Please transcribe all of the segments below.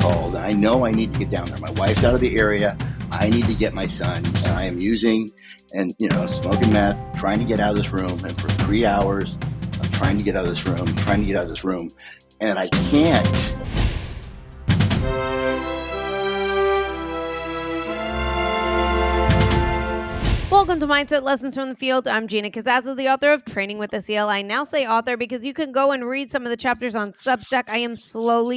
called, and I know I need to get down there. My wife's out of the area. I need to get my son, and I am using and, smoking meth, trying to get out of this room. And for 3 hours, I'm trying to get out of this room, and I can't. Welcome to Mindset Lessons from the Field. I'm Gina Casazza, the author of Training with the CL. I now say author because you can go and read some of the chapters on Substack. I am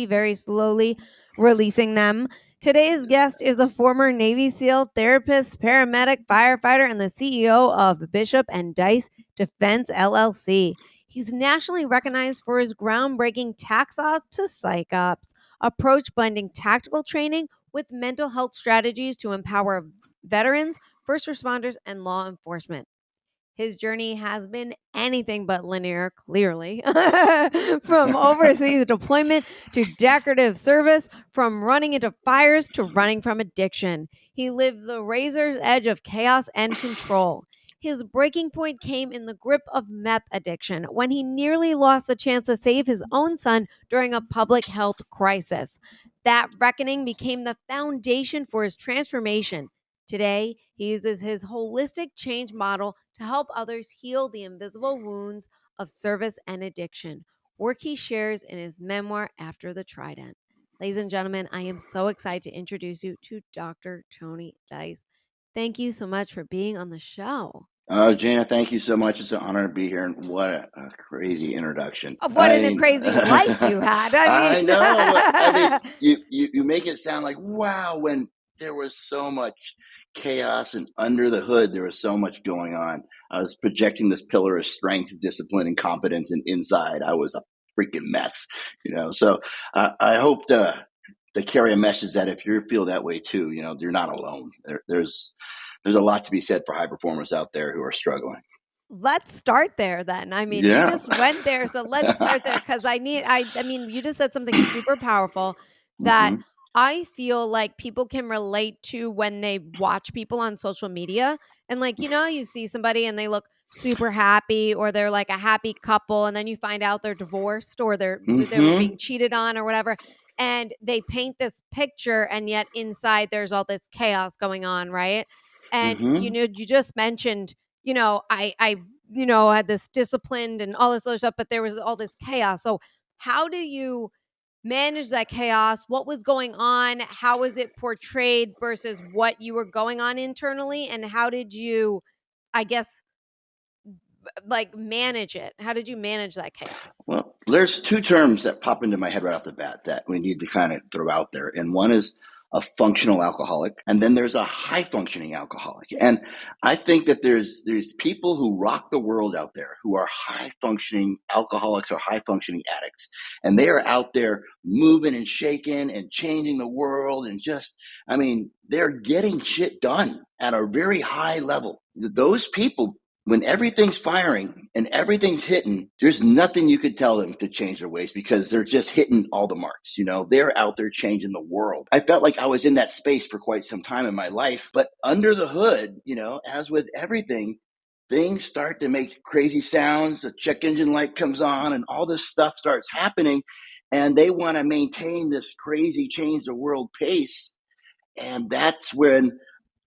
very slowly releasing them. Today's guest is a former Navy SEAL, therapist, paramedic, firefighter, and the CEO of Bishop and Dice Defense LLC. He's nationally recognized for his groundbreaking TACOPS to PSYOPS approach, blending tactical training with mental health strategies to empower veterans, first responders, and law enforcement. His journey has been anything but linear, clearly. From overseas deployment to decorative service, from running into fires to running from addiction. He lived the razor's edge of chaos and control. His breaking point came in the grip of meth addiction when he nearly lost the chance to save his own son during a public health crisis. That reckoning became the foundation for his transformation. Today, he uses his holistic change model to help others heal the invisible wounds of service and addiction, work he shares in his memoir, After the Trident. Ladies and gentlemen, I am so excited to introduce you to Dr. Tony Dice. Thank you so much for being on the show. Jana, thank you so much. It's an honor to be here, and what a crazy introduction. What a crazy life you had. I know. You make it sound like, wow, when there was so much chaos and under the hood, there was so much going on. I was projecting this pillar of strength, discipline, and competence, and inside I was a freaking mess, So I hope to carry a message that if you feel that way too, you're not alone. There's a lot to be said for high performers out there who are struggling. Let's start there then. You just went there. So let's start there because you just said something super powerful that I feel like people can relate to when they watch people on social media. And you see somebody and they look super happy, or they're like a happy couple, and then you find out they're divorced, or they were being cheated on or whatever. And they paint this picture, and yet inside there's all this chaos going on, right? And you just mentioned, I had this disciplined and all this other stuff, but there was all this chaos. So how do you manage that chaos? What was going on? How was it portrayed versus what you were going on internally? And how did you, manage it? How did you manage that chaos? Well, there's two terms that pop into my head right off the bat that we need to kind of throw out there. And one is a functional alcoholic, and then there's a high functioning alcoholic. And I think that there's people who rock the world out there who are high functioning alcoholics or high functioning addicts. And they are out there moving and shaking and changing the world, and they're getting shit done at a very high level. Those people, when everything's firing and everything's hitting, there's nothing you could tell them to change their ways because they're just hitting all the marks. They're out there changing the world. I felt like I was in that space for quite some time in my life, but under the hood, as with everything, things start to make crazy sounds. The check engine light comes on and all this stuff starts happening, and they want to maintain this crazy change the world pace. And that's when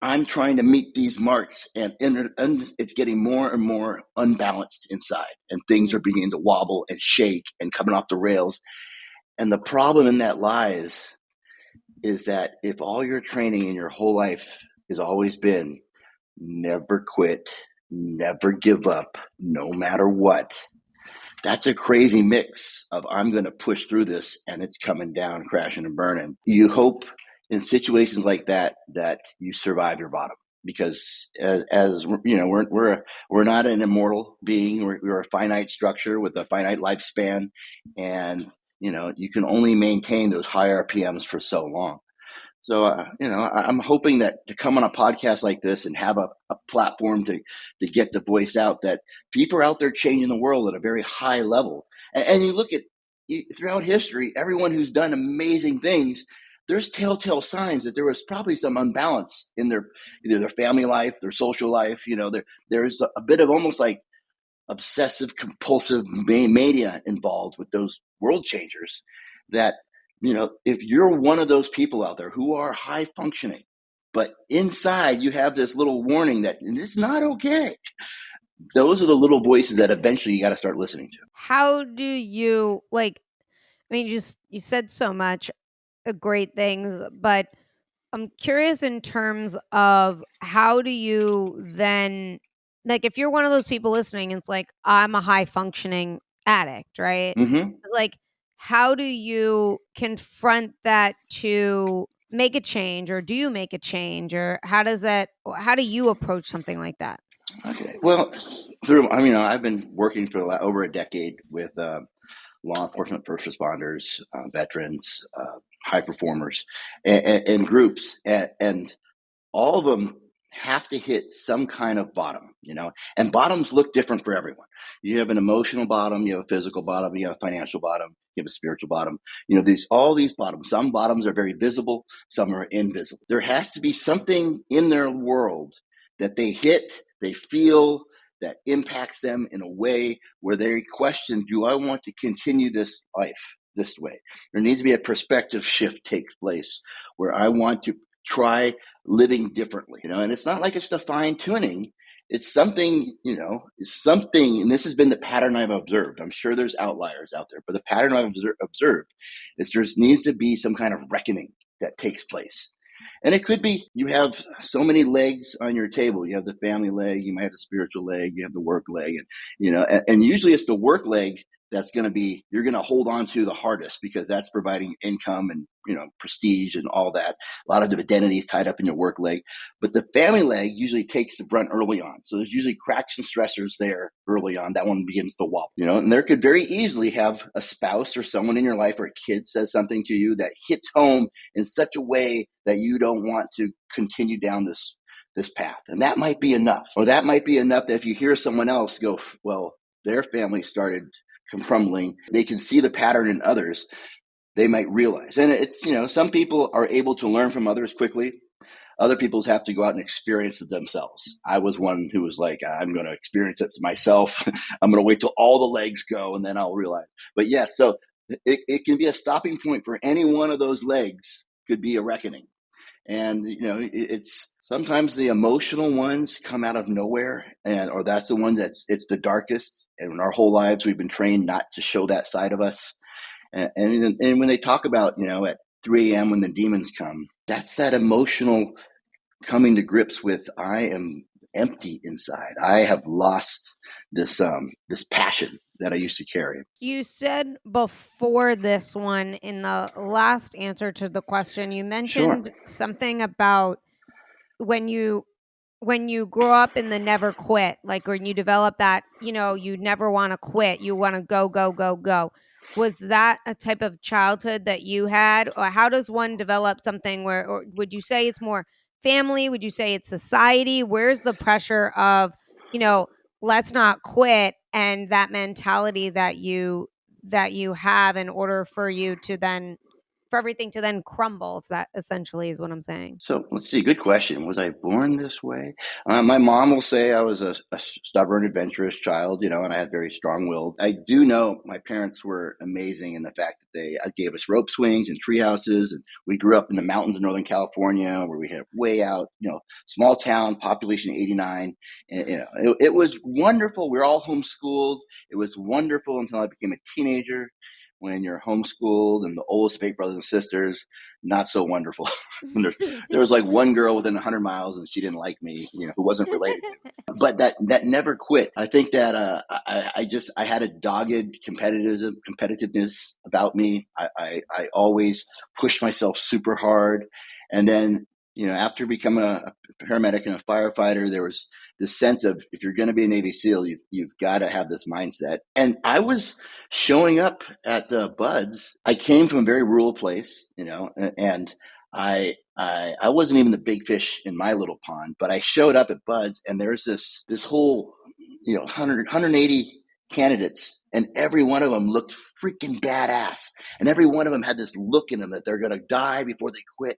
I'm trying to meet these marks, and it's getting more and more unbalanced inside, and things are beginning to wobble and shake and coming off the rails. And the problem in that lies is that if all your training in your whole life has always been never quit, never give up, no matter what, that's a crazy mix of I'm going to push through this and it's coming down, crashing and burning. You hope in situations like that you survive your bottom, because as we're not an immortal being. We're a finite structure with a finite lifespan, and you can only maintain those high RPMs for so long. So I'm hoping that to come on a podcast like this and have a platform to get the voice out, that people are out there changing the world at a very high level. And you look at throughout history, everyone who's done amazing things, there's telltale signs that there was probably some unbalance in either their family life, their social life. There's a bit of almost like obsessive compulsive mania involved with those world changers that if you're one of those people out there who are high functioning, but inside you have this little warning that it's not okay, those are the little voices that eventually you got to start listening to. How do you you said so much great things, but I'm curious in terms of how do you then, like, if you're one of those people listening, it's like, I'm a high functioning addict, right? Mm-hmm. Like, how do you confront that to make a change, or do you make a change, or how do you approach something like that? Okay. Well, I've been working for over a decade with law enforcement, first responders, veterans, high performers, and groups, and all of them have to hit some kind of bottom, and bottoms look different for everyone. You have an emotional bottom, you have a physical bottom, you have a financial bottom, you have a spiritual bottom. All these bottoms. Some bottoms are very visible, some are invisible. There has to be something in their world that they hit, they feel, that impacts them in a way where they question, do I want to continue this life this way? There needs to be a perspective shift takes place where I want to try living differently, and it's not like it's the fine tuning. It's something, and this has been the pattern I've observed. I'm sure there's outliers out there, but the pattern I've observed is there needs to be some kind of reckoning that takes place. And it could be you have so many legs on your table. You have the family leg, you might have the spiritual leg, you have the work leg, and usually it's the work leg that's going to be, you're going to hold on to the hardest because that's providing income and, prestige and all that. A lot of the identity is tied up in your work leg, but the family leg usually takes the brunt early on. So there's usually cracks and stressors there early on. That one begins to wobble, and there could very easily have a spouse or someone in your life or a kid says something to you that hits home in such a way that you don't want to continue down this path. And that might be enough, or that might be enough that if you hear someone else go, well, their family started crumbling, they can see the pattern in others, they might realize. And it's, some people are able to learn from others quickly. Other people have to go out and experience it themselves. I was one who was like, I'm going to experience it myself. I'm going to wait till all the legs go and then I'll realize. But yes, so it can be a stopping point for any one of those legs, could be a reckoning. And it's sometimes the emotional ones come out of nowhere, or that's the one it's the darkest. And in our whole lives, we've been trained not to show that side of us. And when they talk about at 3 a.m. when the demons come, that's that emotional coming to grips with, I am empty inside. I have lost this passion that I used to carry. You said before this one, in the last answer to the question, you mentioned something about when you grow up in the never quit, like when you develop that, you never want to quit, you want to go, go, go, go. Was that a type of childhood that you had? Or how does one develop something where, or would you say it's more family? Would you say it's society? Where's the pressure of, let's not quit, and that mentality that you have in order for you to then, for everything to then crumble, if that essentially is what I'm saying? So let's see. Good question. Was I born this way? My mom will say I was a stubborn, adventurous child, and I had very strong will. I do know my parents were amazing in the fact that they gave us rope swings and tree houses. And we grew up in the mountains of Northern California where we had way out, small town, population 89. And, it was wonderful. We were all homeschooled. It was wonderful until I became a teenager. When you're homeschooled and the oldest of 8 brothers and sisters, not so wonderful. There was like one girl within 100 miles and she didn't like me, who wasn't related to me. But that never quit. I think that I had a dogged competitiveness about me. I always pushed myself super hard. And then, after becoming a paramedic and a firefighter, there was this sense of, if you're going to be a Navy SEAL, you've got to have this mindset. And I was showing up at the Buds. I came from a very rural place, and I wasn't even the big fish in my little pond, but I showed up at Buds, and there's this whole 180 candidates, and every one of them looked freaking badass, and every one of them had this look in them that they're going to die before they quit.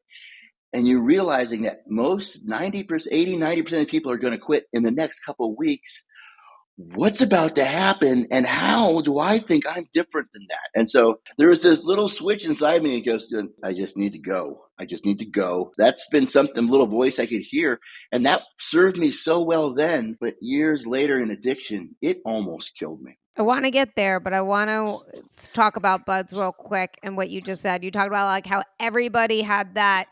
And you're realizing that most 90% of people are going to quit in the next couple of weeks, what's about to happen, and how do I think I'm different than that? And so there was this little switch inside me and goes, I just need to go. I just need to go. That's been something, little voice I could hear. And that served me so well then. But years later in addiction, it almost killed me. I want to get there, but I want to talk about buds real quick and what you just said. You talked about like how everybody had that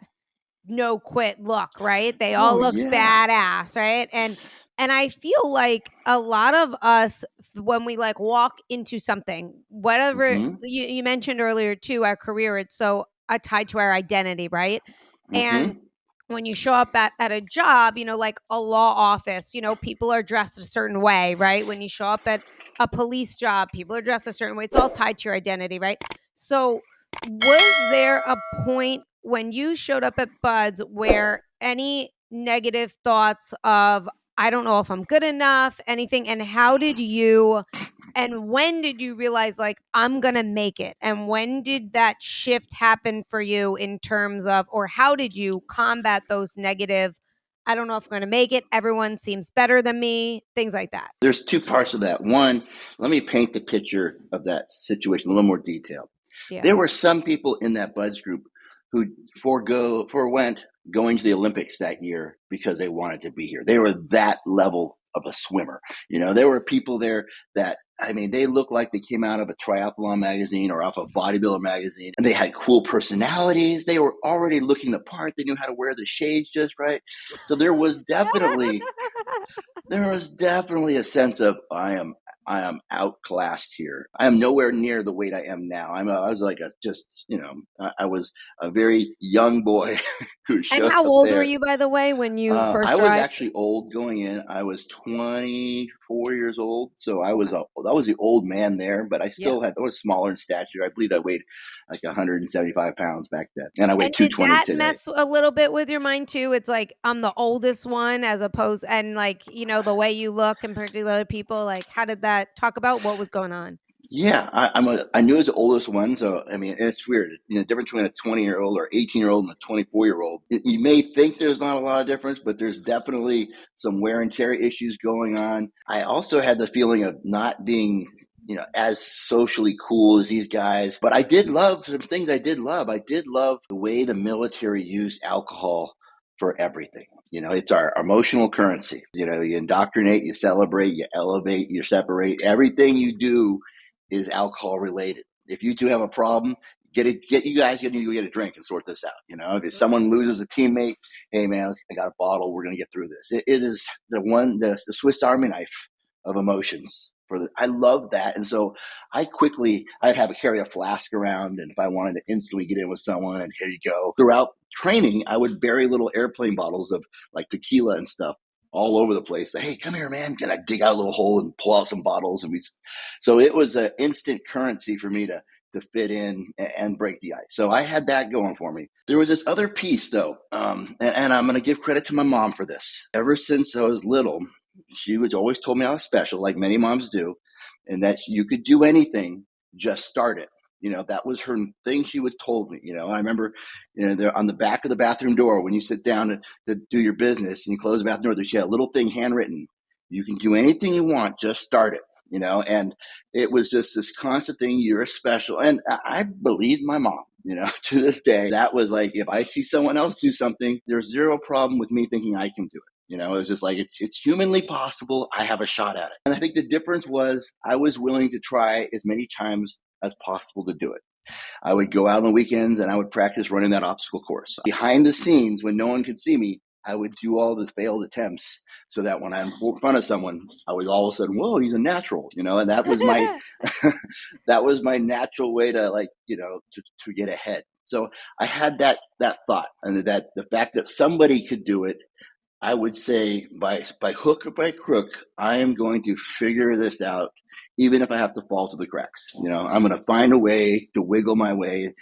no quit look, right? They all looked badass, right? And I feel like a lot of us, when we like walk into something, whatever you mentioned earlier too, our career, it's so tied to our identity, right? And when you show up at a job, like a law office, people are dressed a certain way, right? When you show up at a police job, people are dressed a certain way. It's all tied to your identity, right? So was there a point when you showed up at Buds where any negative thoughts of, I don't know if I'm good enough, anything, and how did you, and when did you realize like, I'm going to make it? And when did that shift happen for you in terms of, or how did you combat those negative, I don't know if I'm going to make it, everyone seems better than me, things like that? There's two parts of that. One, let me paint the picture of that situation a little more detailed. Yeah. There were some people in that Buds group who forewent going to the Olympics that year because they wanted to be here. They were that level of a swimmer. There were people there that, they looked like they came out of a triathlon magazine or off a bodybuilder magazine, and they had cool personalities. They were already looking the part. They knew how to wear the shades just right. So there was definitely a sense of, I am outclassed here. I am nowhere near the weight I am now. I was like I was a very young boy who showed up. And how old were you, by the way, when you first I was actually old going in. I was 24 years old, so I was the old man there. But I still I was smaller in stature. I believe I weighed like 175 pounds back then, and I weigh 220 today. Did that mess a little bit with your mind too? It's like I'm the oldest one, as opposed, and like the way you look compared to the other people. Like, how did that? Talk about what was going on. Yeah, I knew I was the oldest one, so it's weird. The difference between a 20-year-old or 18-year-old and a 24-year-old. You may think there's not a lot of difference, but there's definitely some wear and tear issues going on. I also had the feeling of not being as socially cool as these guys, but I did love some things. I did love the way the military used alcohol for everything. It's our emotional currency. You indoctrinate, you celebrate, you elevate, you separate. Everything you do is alcohol related. If you two have a problem, get you guys need to go get a drink and sort this out. If someone loses a teammate, hey man, I got a bottle, we're gonna get through this. It is the Swiss Army knife of emotions. I love that, and so I'd carry a flask around, and if I wanted to instantly get in with someone, and here you go. Throughout training, I would bury little airplane bottles of like tequila and stuff all over the place. Hey, come here, man. Can I dig out a little hole and pull out some bottles? So it was an instant currency for me to fit in and break the ice. So I had that going for me. There was this other piece though, and I'm going to give credit to my mom for this. Ever since I was little, she was always told me I was special, like many moms do, and that you could do anything, just start it. That was her thing she would told me. I remember, there on the back of the bathroom door, when you sit down to do your business and you close the bathroom door, she had a little thing handwritten. You can do anything you want, just start it. And it was just this constant thing. You're special. And I believed my mom, to this day. That was like, if I see someone else do something, there's zero problem with me thinking I can do it. It was just like, it's humanly possible. I have a shot at it. And I think the difference was I was willing to try as many times as possible to do it. I would go out on the weekends and I would practice running that obstacle course. Behind the scenes, when no one could see me, I would do all the failed attempts so that when I'm in front of someone, I was all of a sudden, whoa, he's a natural, and that was my, that was my natural way to to get ahead. So I had that thought, and that the fact that somebody could do it, I would say by hook or by crook, I am going to figure this out, even if I have to fall to the cracks. I'm going to find a way to wiggle my way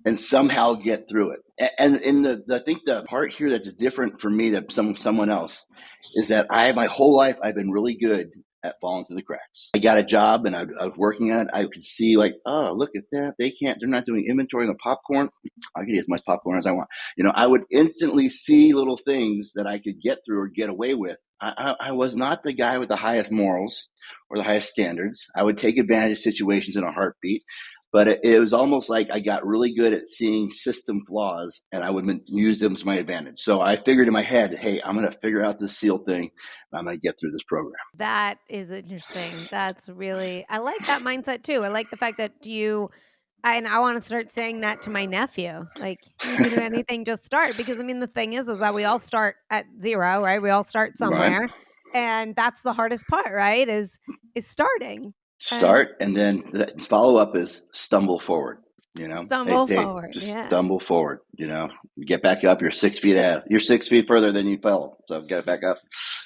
and somehow get through it. And I think the part here that's different for me than someone else is that my whole life I've been really good at falling through the cracks. I got a job and I was working on it. I could see like, oh, look at that. They're not doing inventory on the popcorn. I can eat as much popcorn as I want. I would instantly see little things that I could get through or get away with. I was not the guy with the highest morals or the highest standards. I would take advantage of situations in a heartbeat. But it was almost like I got really good at seeing system flaws, and I would use them to my advantage. So I figured in my head, hey, I'm going to figure out this SEAL thing, and I'm going to get through this program. That is interesting. That's really, I like that mindset too. I like the fact that and I want to start saying that to my nephew. Like, you can do anything, just start. Because I mean, the thing is that we all start at zero, right? We all start somewhere. Right. And that's the hardest part, right? Is starting. Start, and then the follow up is stumble forward. Stumble forward. Just stumble forward. You get back up. You're 6 feet ahead. You're 6 feet further than you fell. So get back up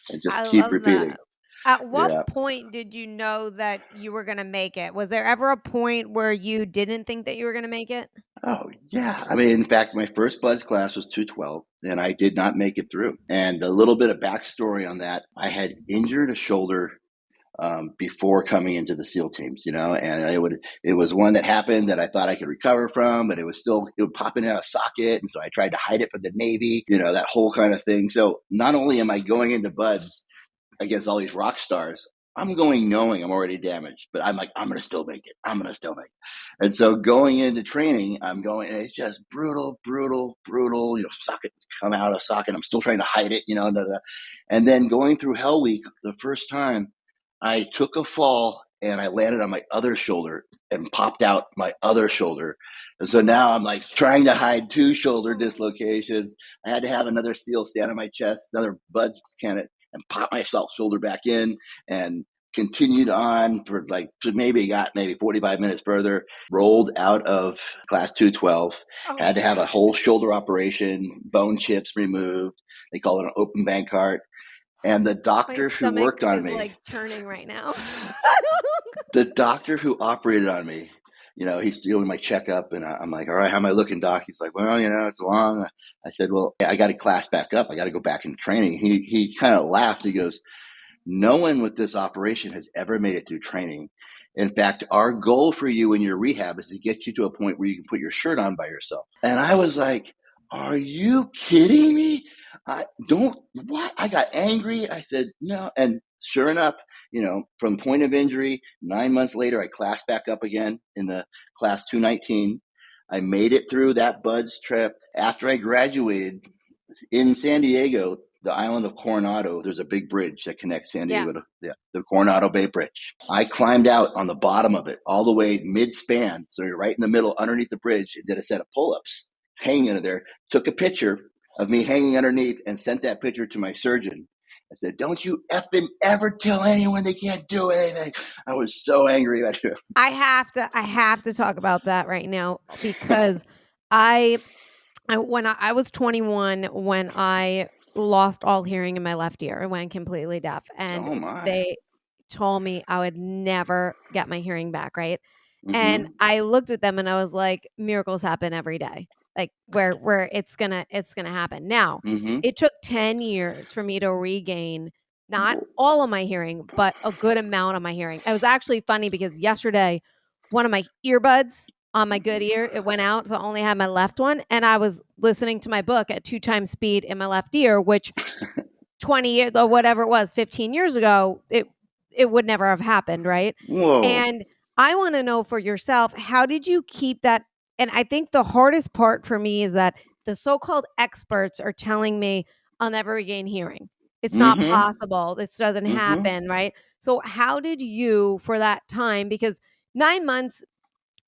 and just keep repeating. That. At what point did you know that you were going to make it? Was there ever a point where you didn't think that you were going to make it? Oh, yeah. I mean, in fact, my first BUD/S class was 212, and I did not make it through. And a little bit of backstory on that, I had injured a shoulder before coming into the SEAL teams, and it was one that happened that I thought I could recover from, but it would pop in out of socket. And so I tried to hide it from the Navy, that whole kind of thing. So not only am I going into BUD/S against all these rock stars, I'm going knowing I'm already damaged, but I'm like, I'm going to still make it. And so going into training, and it's just brutal, sockets come out of socket. I'm still trying to hide it, and then going through Hell Week the first time, I took a fall and I landed on my other shoulder and popped out my other shoulder. And so now I'm like trying to hide 2 shoulder dislocations. I had to have another SEAL stand on my chest, another BUD/S candidate, and pop myself shoulder back in, and continued on for maybe 45 minutes further, rolled out of class 212, had to have a whole shoulder operation, bone chips removed. They call it an open Bankart. And the doctor who worked on me, like turning right now. The doctor who operated on me, he's doing my checkup, and I'm like, all right, how am I looking, doc? He's like, well, it's long. I said, well, I got to class back up. I got to go back into training. He kind of laughed. He goes, no one with this operation has ever made it through training. In fact, our goal for you in your rehab is to get you to a point where you can put your shirt on by yourself. And I was like, are you kidding me? What? I got angry. I said, no. And sure enough, from point of injury, 9 months later, I classed back up again in the class 219. I made it through that BUD/S trip. After I graduated in San Diego, the island of Coronado, there's a big bridge that connects San Diego to the Coronado Bay Bridge. I climbed out on the bottom of it all the way mid-span. So you're right in the middle underneath the bridge, and did a set of pull-ups hanging under there, took a picture of me hanging underneath and sent that picture to my surgeon. I said, don't you effing ever tell anyone they can't do anything. I was so angry at you. I have to talk about that right now, because when I was 21, when I lost all hearing in my left ear, I went completely deaf, and they told me I would never get my hearing back, right? Mm-hmm. And I looked at them and I was like, miracles happen every day. Like where it's gonna happen. Now, It took 10 years for me to regain not all of my hearing, but a good amount of my hearing. It was actually funny because yesterday, one of my earbuds on my good ear, it went out, so I only had my left one, and I was listening to my book at 2 times speed in my left ear, which 20 years or whatever it was, 15 years ago, it would never have happened, right? Whoa. And I want to know for yourself, how did you keep that? And I think the hardest part for me is that the so-called experts are telling me I'll never regain hearing. It's not possible. This doesn't happen, right? So how did you, for that time, because 9 months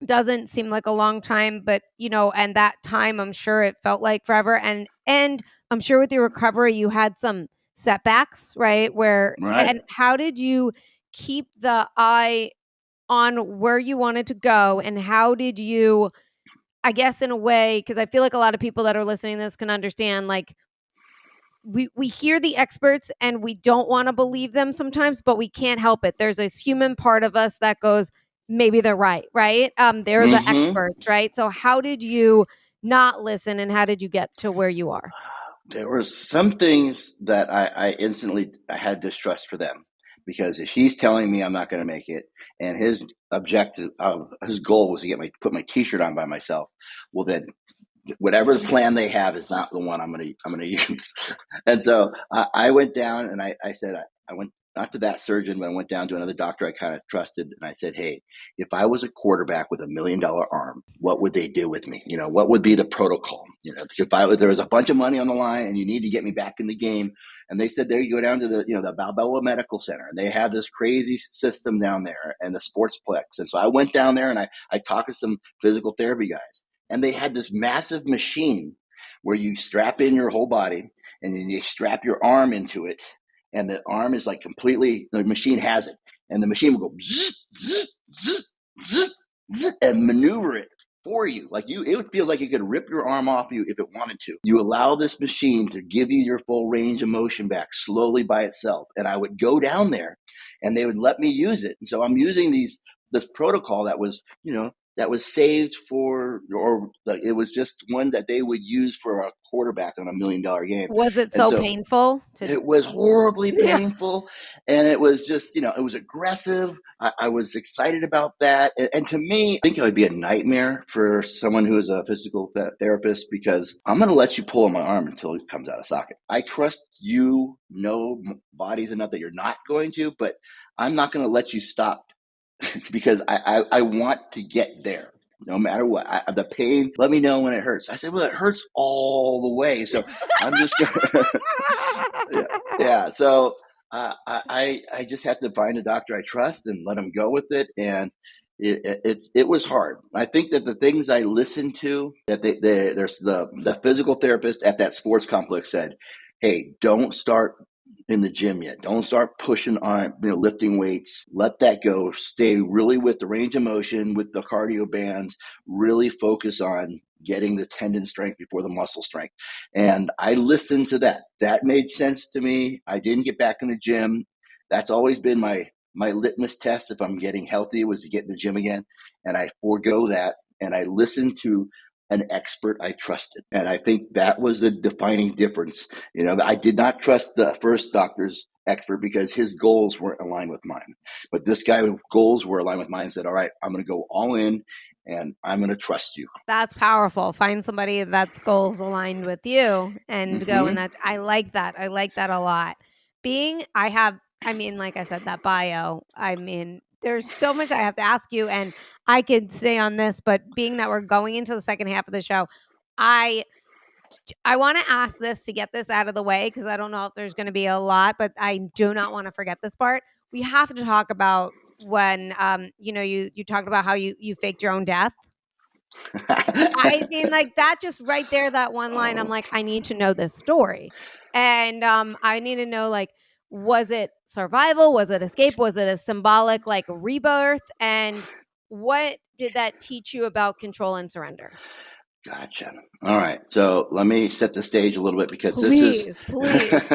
doesn't seem like a long time, but and that time, I'm sure it felt like forever. And I'm sure with your recovery, you had some setbacks, right? And how did you keep the eye on where you wanted to go? And how did you, I guess in a way, because I feel like a lot of people that are listening to this can understand, like, we hear the experts and we don't want to believe them sometimes, but we can't help it. There's this human part of us that goes, maybe they're right? They're the experts, right? So how did you not listen, and how did you get to where you are? There were some things that I instantly had distrust for them, because if he's telling me I'm not going to make it, and his objective, his goal was to put my T-shirt on by myself, well then, whatever the plan they have is not the one I'm going to use. And so I went down and I said, I went not to that surgeon, but I went down to another doctor I kind of trusted. And I said, hey, if I was a quarterback with $1 million arm, what would they do with me? What would be the protocol? If there was a bunch of money on the line and you need to get me back in the game. And they said, there you go down to the Balboa Medical Center. And they have this crazy system down there and the Sportsplex. And so I went down there and I talked to some physical therapy guys. And they had this massive machine where you strap in your whole body and then you strap your arm into it. And the arm is like completely, the machine has it. And the machine will go zzz, zzz, zzz, zzz, zzz, and maneuver it for you. It feels like it could rip your arm off you if it wanted to. You allow this machine to give you your full range of motion back slowly by itself. And I would go down there and they would let me use it. And so I'm using this protocol that was, that was saved it was just one that they would use for a quarterback on $1 million game. Was it so painful? It was horribly painful. And it was just, it was aggressive. I was excited about that. And to me, I think it would be a nightmare for someone who is a physical therapist, because I'm going to let you pull on my arm until it comes out of socket. I trust you know bodies enough that you're not going to, but I'm not going to let you stop because I want to get there no matter what. The pain, let me know when it hurts. I said, well, it hurts all the way. So I'm just yeah. So I just have to find a doctor I trust and let him go with it. And it was hard. I think that the things I listened to, that there's the physical therapist at that sports complex said, hey, don't start in the gym yet. Don't start pushing on, lifting weights. Let that go. Stay really with the range of motion, with the cardio bands. Really focus on getting the tendon strength before the muscle strength. And I listened to that. That made sense to me. I didn't get back in the gym. That's always been my litmus test if I'm getting healthy, was to get in the gym again. And I forego that. And I listened to an expert I trusted. And I think that was the defining difference. I did not trust the first doctor's expert because his goals weren't aligned with mine. But this guy's goals were aligned with mine and said, all right, I'm going to go all in and I'm going to trust you. That's powerful. Find somebody that's goals aligned with you and go in that. I like that. I like that a lot. Like I said, that bio, there's so much I have to ask you, and I could stay on this, but being that we're going into the second half of the show, I want to ask this to get this out of the way, because I don't know if there's going to be a lot, but I do not want to forget this part. We have to talk about when, you talked about how you faked your own death. That just right there, that one line, I'm like, I need to know this story. And I need to know, was it survival? Was it escape? Was it a symbolic rebirth? And what did that teach you about control and surrender? Gotcha. All right. So let me set the stage a little bit, because please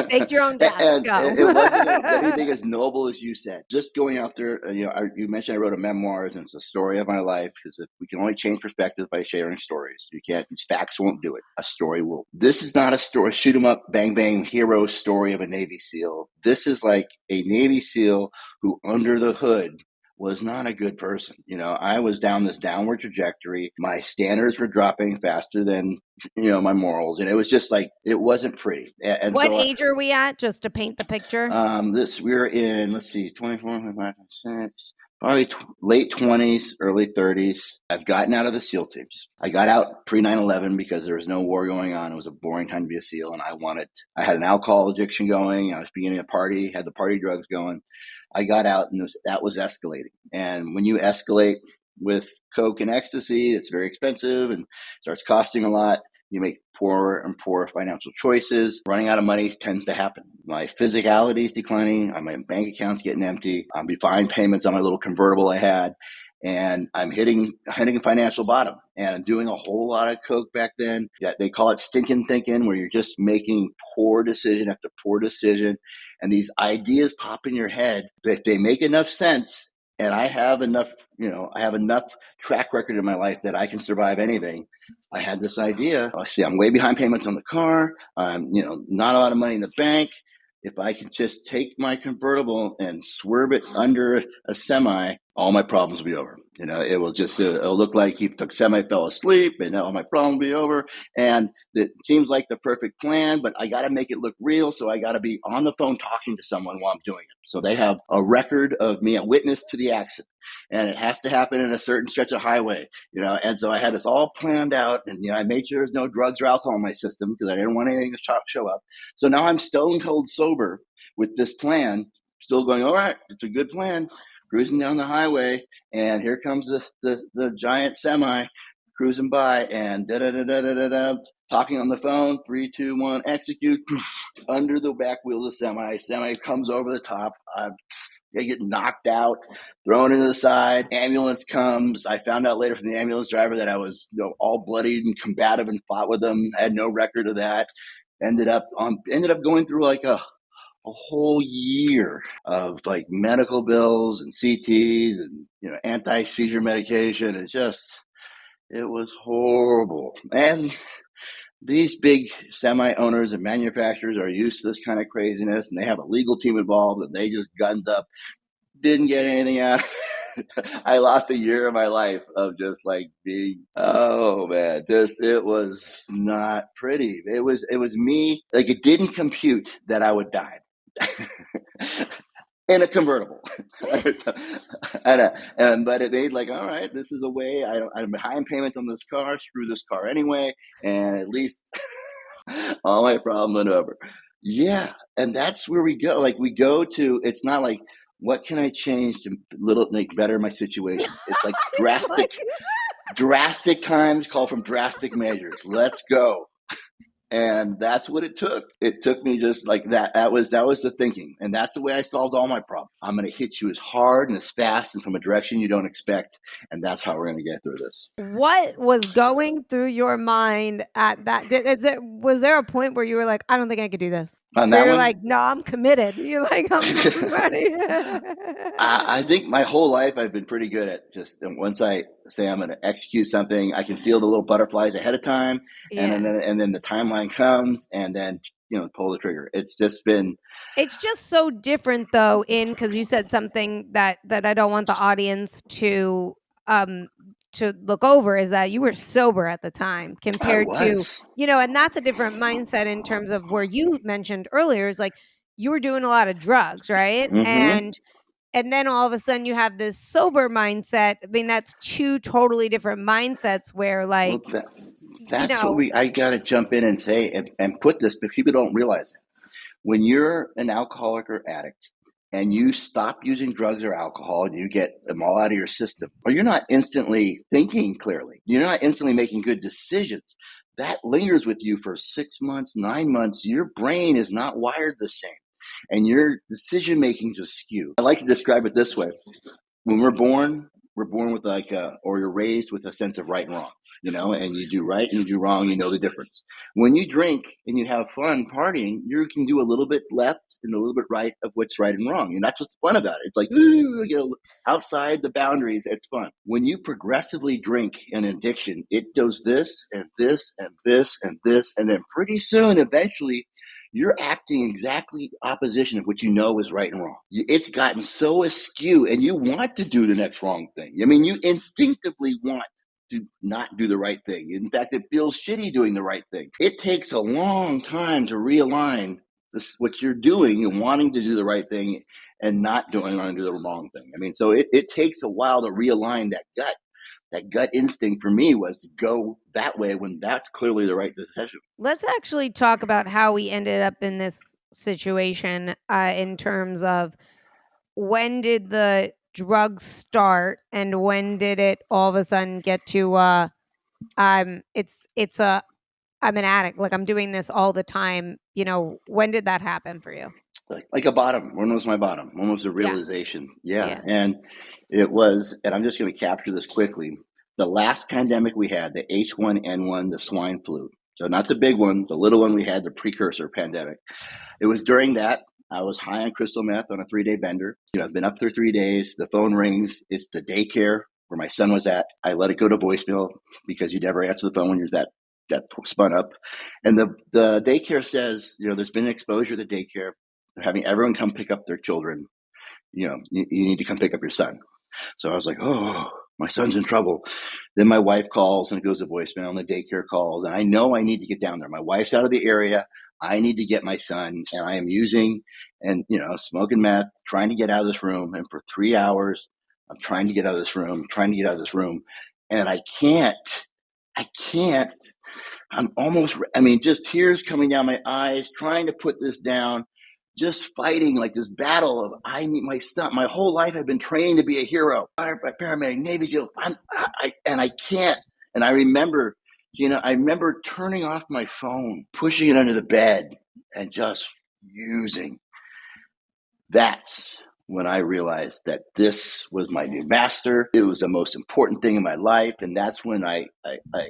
take your own death. And it wasn't anything as noble as you said. Just going out there, you mentioned I wrote a memoirs, and it's a story of my life, because we can only change perspective by sharing stories. You can't, facts won't do it. A story will. This is not a story, shoot 'em up, bang, bang, hero story of a Navy SEAL. This is like a Navy SEAL who under the hood was not a good person. I was down this downward trajectory. My standards were dropping faster than, my morals. And it was just it wasn't pretty. And what age are we at, just to paint the picture? We're in, 24, 25, 26, probably late 20s, early 30s. I've gotten out of the SEAL teams. I got out pre 9/11 because there was no war going on. It was a boring time to be a SEAL. And I had an alcohol addiction going. I was beginning a party, had the party drugs going. I got out, and that was escalating. And when you escalate with coke and ecstasy, it's very expensive and starts costing a lot. You make poorer and poorer financial choices. Running out of money tends to happen. My physicality is declining. My bank account's getting empty. I'm behind payments on my little convertible I had. And I'm hitting a financial bottom. And I'm doing a whole lot of coke back then. Yeah, they call it stinking thinking, where you're just making poor decision after poor decision. And these ideas pop in your head that they make enough sense. And I have enough track record in my life that I can survive anything. I had this idea. I'm way behind payments on the car. Not a lot of money in the bank. if I could just take my convertible and swerve it under a semi, all my problems will be over. It will just, it'll look like the semi fell asleep and all my problems will be over. And it seems like the perfect plan, but I got to make it look real. So I got to be on the phone talking to someone while I'm doing it. So they have a record of me, a witness to the accident. And it has to happen in a certain stretch of highway, and so I had this all planned out, and, I made sure there's no drugs or alcohol in my system because I didn't want anything to show up. So now I'm stone cold sober with this plan, still going, all right, it's a good plan, cruising down the highway, and here comes the giant semi cruising by, and da-da-da-da-da-da, talking on the phone, 3, 2, 1, execute, under the back wheel of the semi comes over the top. I get knocked out, thrown into the side. Ambulance comes. I found out later from the ambulance driver that I was all bloodied and combative and fought with them. I had no record of that. Ended up going through like a whole year of like medical bills and CTs and anti-seizure medication. It was horrible. And these big semi owners and manufacturers are used to this kind of craziness, and they have a legal team involved, and they just guns up. Didn't get anything out. I lost a year of my life of just like being, oh man, it was not pretty. It was me. Like, it didn't compute that I would die in a convertible. But it made like, all right, this is a way. I'm behind payments on this car. Screw this car anyway, and at least all my problems went over. Yeah, and that's where we go. Like, we go to. It's not like, what can I change to better my situation? It's like drastic times call from drastic measures. Let's go. And that's what it took. It took me just like that. That was the thinking. And that's the way I solved all my problems. I'm going to hit you as hard and as fast and from a direction you don't expect. And that's how we're going to get through this. What was going through your mind at that? Was there a point where you were like, I don't think I could do this? On that you're one? like, no, I'm committed. You're like, I'm ready. I think my whole life I've been pretty good at just, once I say I'm going to execute something, I can feel the little butterflies ahead of time. Yeah. And then the timeline comes, and then, pull the trigger. It's just so different though, because you said something that I don't want the audience to look over, is that you were sober at the time compared to, and that's a different mindset in terms of where you mentioned earlier is like you were doing a lot of drugs, right? Mm-hmm. And then all of a sudden you have this sober mindset. I mean, that's two totally different mindsets where like, that's what I got to jump in and say and put this, but people don't realize it. When you're an alcoholic or addict, and you stop using drugs or alcohol and you get them all out of your system, or you're not instantly thinking clearly, you're not instantly making good decisions, that lingers with you for 6 months, 9 months. Your brain is not wired the same, and your decision making is askew. I like to describe it this way. When we're born with or you're raised with a sense of right and wrong, and you do right and you do wrong, the difference. When you drink and you have fun partying, you can do a little bit left and a little bit right of what's right and wrong. And that's what's fun about it. It's like, outside the boundaries, it's fun. When you progressively drink an addiction, it does this and this and this and this. And then pretty soon, eventually, you're acting exactly opposition of what is right and wrong. It's gotten so askew, and you want to do the next wrong thing. I mean, you instinctively want to not do the right thing. In fact, it feels shitty doing the right thing. It takes a long time to realign what you're doing and wanting to do the right thing and not wanting to do the wrong thing. I mean, so it takes a while to realign that gut. That gut instinct for me was to go that way when that's clearly the right decision. Let's actually talk about how we ended up in this situation in terms of when did the drugs start and when did it all of a sudden get to I'm an addict, like I'm doing this all the time. When did that happen for you? Like a bottom. When was my bottom? When was the realization? Yeah. And it was, and I'm just going to capture this quickly. The last pandemic we had, the H1N1, the swine flu. So not the big one, the little one we had, the precursor pandemic. It was during that. I was high on crystal meth on a 3-day bender. I've been up for 3 days. The phone rings. It's the daycare where my son was at. I let it go to voicemail because you never answer the phone when you're that spun up. And the daycare says, there's been an exposure to daycare. They're having everyone come pick up their children. You need to come pick up your son. So I was like, oh, my son's in trouble. Then my wife calls and it goes to voicemail, and the daycare calls. And I know I need to get down there. My wife's out of the area. I need to get my son. And I am using and, smoking meth, trying to get out of this room. And for 3 hours, I'm trying to get out of this room. And I can't. I'm almost, just tears coming down my eyes, trying to put this down, just fighting like this battle of, I need my son. My whole life I've been trained to be a hero, paramedic, Navy SEAL, and I can't. And I remember, turning off my phone, pushing it under the bed, and just using. That's when I realized that this was my new master. It was the most important thing in my life. And that's when I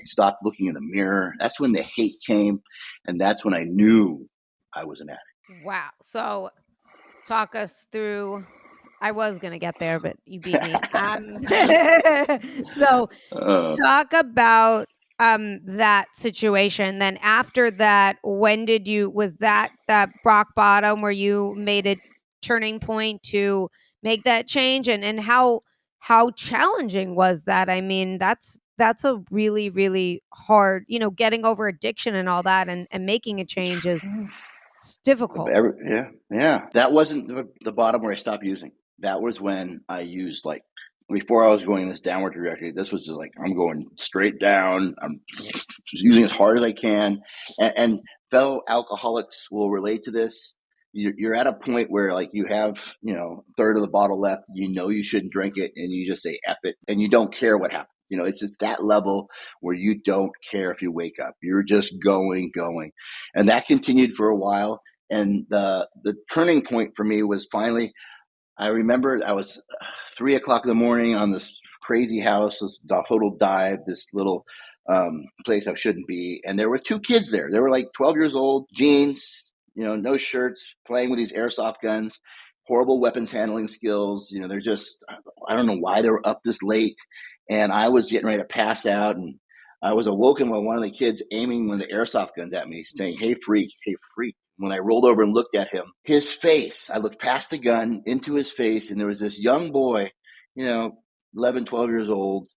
stopped looking in the mirror. That's when the hate came. And that's when I knew I was an addict. Wow. So talk us through. I was going to get there, but you beat me. So talk about that situation. Then after that, was that rock bottom where you made a turning point to make that change? And how challenging was that? That's a really, really hard, getting over addiction and all that and making a change is difficult. Yeah. That wasn't the bottom where I stopped using. That was when I used, before I was going in this downward trajectory, this was just I'm going straight down. I'm just using as hard as I can. And fellow alcoholics will relate to this. You're at a point where you have, a third of the bottle left, you shouldn't drink it, and you just say F it, and you don't care what happens. It's that level where you don't care if you wake up. You're just going. And that continued for a while. And the turning point for me was finally, I remember I was 3:00 in the morning on this crazy house, this total dive, this little place I shouldn't be. And there were 2 kids there. They were 12 years old, jeans, no shirts, playing with these airsoft guns, horrible weapons handling skills. They're just, I don't know why they were up this late. And I was getting ready to pass out, and I was awoken by one of the kids aiming one of the airsoft guns at me, saying, hey, freak. When I rolled over and looked at him, his face, I looked past the gun into his face, and there was this young boy, 11, 12 years old,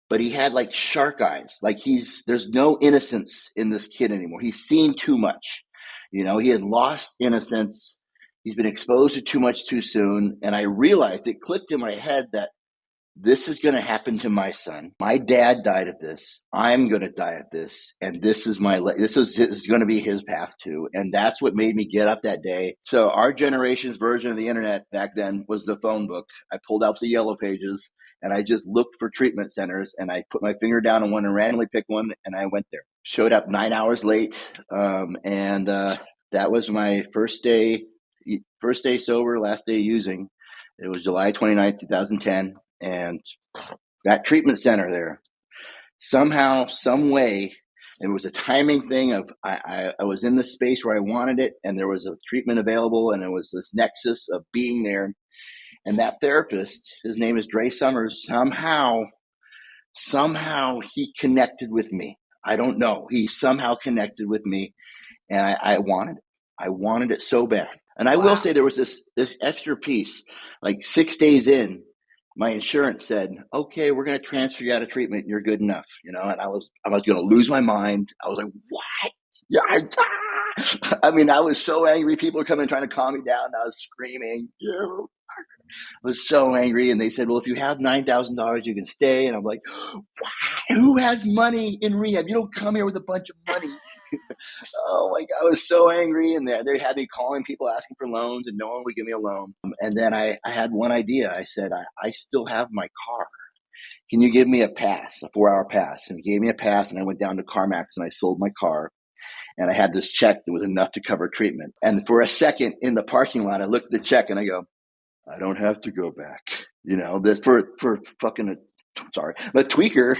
but he had shark eyes. There's no innocence in this kid anymore. He's seen too much. He had lost innocence. He's been exposed to too much too soon. And I realized, it clicked in my head that this is going to happen to my son. My dad died of this. I'm going to die of this. And this is going to be his path too. And that's what made me get up that day. So our generation's version of the internet back then was the phone book. I pulled out the yellow pages and I just looked for treatment centers, and I put my finger down on one and randomly picked one, and I went there. Showed up 9 hours late. And that was my first day sober, last day using. It was July 29th, 2010. And that treatment center there, somehow, some way, it was a timing thing of I was in the space where I wanted it, and there was a treatment available, and it was this nexus of being there. And that therapist, his name is Dre Summers, somehow he connected with me. I don't know. He somehow connected with me, and I wanted it. I wanted it so bad. And I will say there was this extra piece, 6 days in, my insurance said, okay, we're going to transfer you out of treatment. You're good enough. And I was going to lose my mind. I was like, what? Yeah. I was so angry. People were coming trying to calm me down. I was screaming. I was so angry. And they said, well, if you have $9,000, you can stay. And I'm like, what? Who has money in rehab? You don't come here with a bunch of money. Oh my God, I was so angry. And they had me calling people asking for loans, and no one would give me a loan. And then I had one idea. I said, I still have my car. Can you give me a pass, a 4-hour pass? And he gave me a pass, and I went down to CarMax and I sold my car. And I had this check that was enough to cover treatment. And for a second in the parking lot, I looked at the check and I go, I don't have to go back. This for fucking, sorry, but tweaker.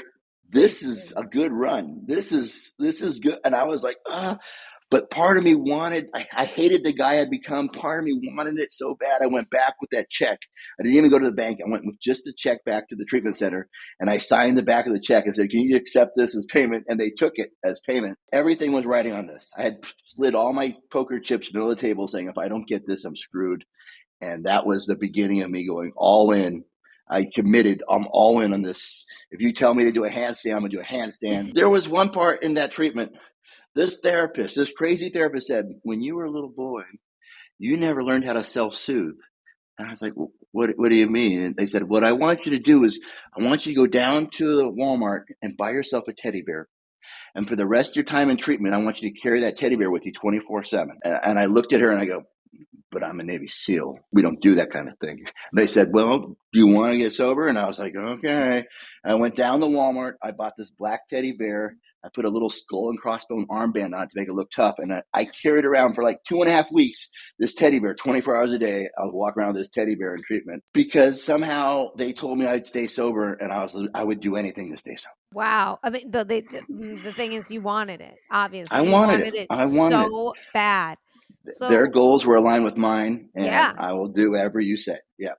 This is a good run. This is good. And I was like, But part of me wanted, I hated the guy I'd become. Part of me wanted it so bad. I went back with that check. I didn't even go to the bank. I went with just the check back to the treatment center, and I signed the back of the check and said, can you accept this as payment? And they took it as payment. Everything was writing on this. I had slid all my poker chips middle of the table saying, if I don't get this, I'm screwed. And that was the beginning of me going all in. I committed. I'm all in on this. If you tell me to do a handstand, I'm going to do a handstand. There was one part in that treatment. This therapist, this crazy therapist said, when you were a little boy, you never learned how to self-soothe. And I was like, what do you mean? And they said, what I want you to do is I want you to go down to the Walmart and buy yourself a teddy bear. And for the rest of your time in treatment, I want you to carry that teddy bear with you 24/7. And I looked at her and I go, but I'm a Navy SEAL. We don't do that kind of thing. And they said, well, do you want to get sober? And I was like, okay. I went down to Walmart. I bought this black teddy bear. I put a little skull and crossbone armband on it to make it look tough. And I carried around for like 2.5 weeks, this teddy bear, 24 hours a day. I would walk around with this teddy bear in treatment because somehow they told me I'd stay sober, and I would do anything to stay sober. Wow. I mean, the thing is, you wanted it, obviously. I You wanted it. I wanted it. so bad. Their So, goals were aligned with mine, and yeah. I will do whatever you say. Yeah.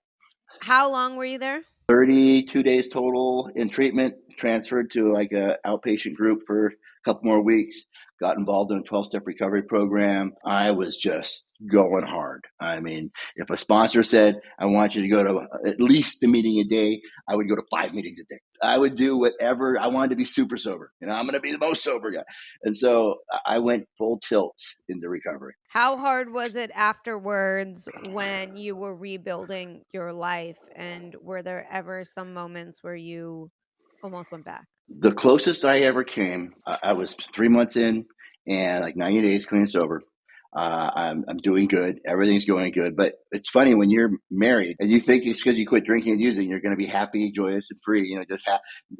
How long were you there? 32 days total in treatment, transferred to like a outpatient group for a couple more weeks, got involved in a 12-step recovery program. I was just going hard. I mean, if a sponsor said, I want you to go to at least a meeting a day, I would go to 5 meetings a day. I would do whatever. I wanted to be super sober. I'm going to be the most sober guy. And so I went full tilt into recovery. How hard was it afterwards when you were rebuilding your life? And were there ever some moments where you almost went back? The closest I ever came, I was 3 months in and like 90 days clean and sober. I'm doing good. Everything's going good. But it's funny when you're married and you think it's because you quit drinking and using, you're going to be happy, joyous, and free.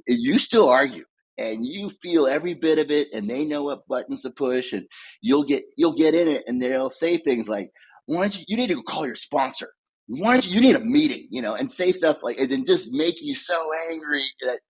You still argue and you feel every bit of it, and they know what buttons to push, and you'll get in it, and they'll say things like, "Why don't you need to go call your sponsor? Why don't you need a meeting?" And say stuff like, and then just make you so angry that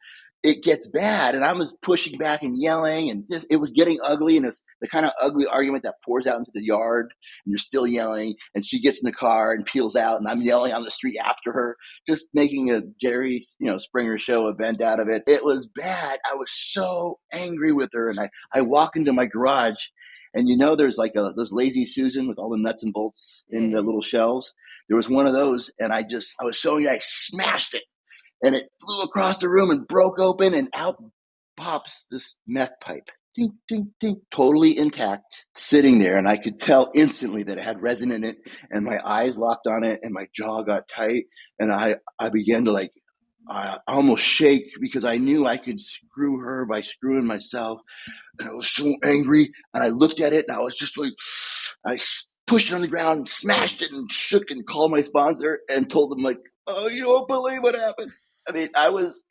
it gets bad. And I was pushing back and yelling, and it was getting ugly. And it's the kind of ugly argument that pours out into the yard, and you're still yelling. And she gets in the car and peels out, and I'm yelling on the street after her, just making a Jerry, Springer show event out of it. It was bad. I was so angry with her, and I walk into my garage, and there's like those Lazy Susan with all the nuts and bolts in the little shelves. There was one of those, and I was so angry, I smashed it. And it flew across the room and broke open, and out pops this meth pipe. Ding, ding, ding. Totally intact, sitting there. And I could tell instantly that it had resin in it, and my eyes locked on it, and my jaw got tight. And I began to I almost shake because I knew I could screw her by screwing myself. And I was so angry. And I looked at it, and I was just like, I pushed it on the ground and smashed it and shook and called my sponsor and told them, like, oh, you don't believe what happened. I mean, I was